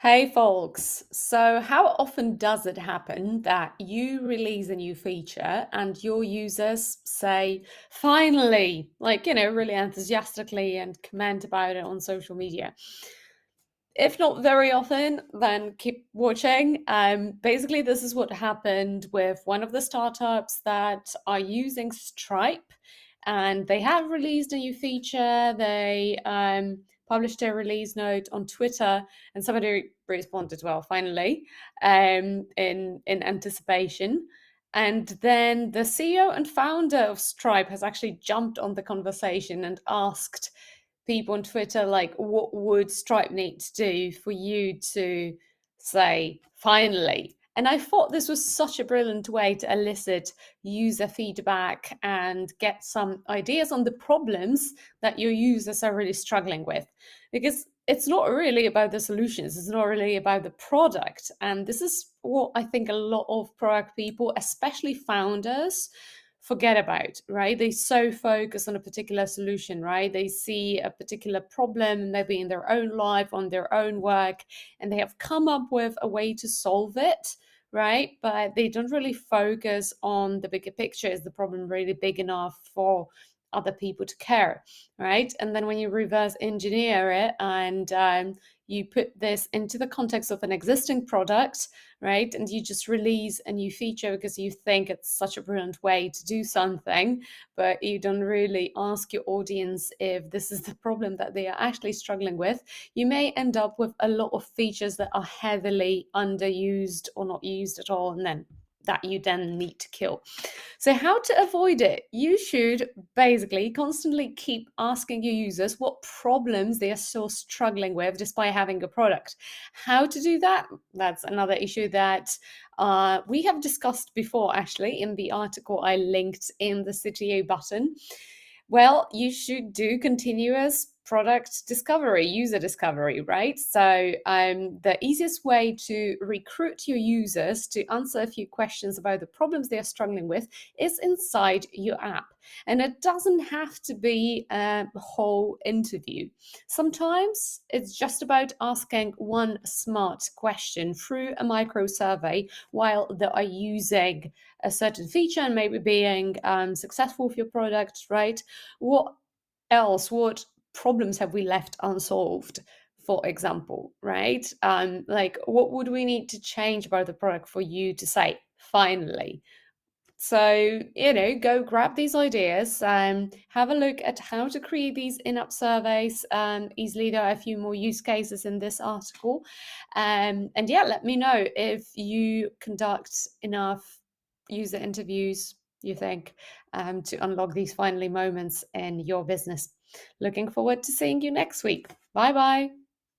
Hey folks, so how often does it happen that you release a new feature and your users say, finally, really enthusiastically and comment about it on social media? If not very often, then keep watching. Basically, this is what happened with one of the startups that are using Stripe, and they have released a new feature. They published a release note on Twitter, and somebody responded, well, finally, in anticipation. And then the CEO and founder of Stripe has actually jumped on the conversation and asked people on Twitter, like, what would Stripe need to do for you to say, finally? And I thought this was such a brilliant way to elicit user feedback and get some ideas on the problems that your users are really struggling with. Because it's not really about the solutions, it's not really about the product. And this is what I think a lot of product people, especially founders, forget about, right? They so focus on a particular solution, right? They see a particular problem, maybe in their own life, on their own work, and they have come up with a way to solve it, right? But they don't really focus on the bigger picture. Is the problem really big enough for other people to care, right? And then when you reverse engineer it and you put this into the context of an existing product, right? And you just release a new feature because you think it's such a brilliant way to do something, but you don't really ask your audience if this is the problem that they are actually struggling with. You may end up with a lot of features that are heavily underused or not used at all, and then that you then need to kill. So how to avoid it? You should basically constantly keep asking your users what problems they are still struggling with despite having a product. How to do that? That's another issue that we have discussed before, actually, in the article I linked in the CTO button. Well, you should do continuous product discovery, user discovery, right? So the easiest way to recruit your users to answer a few questions about the problems they are struggling with is inside your app. And it doesn't have to be a whole interview. Sometimes it's just about asking one smart question through a micro survey while they are using a certain feature and maybe being successful with your product, right? What else? What problems have we left unsolved? For example, right? Like, what would we need to change about the product for you to say, finally? So, go grab these ideas, have a look at how to create these in-app surveys. Easily, there are a few more use cases in this article. And yeah, let me know if you conduct enough user interviews, you think, to unlock these finally moments in your business. Looking forward to seeing you next week. Bye bye.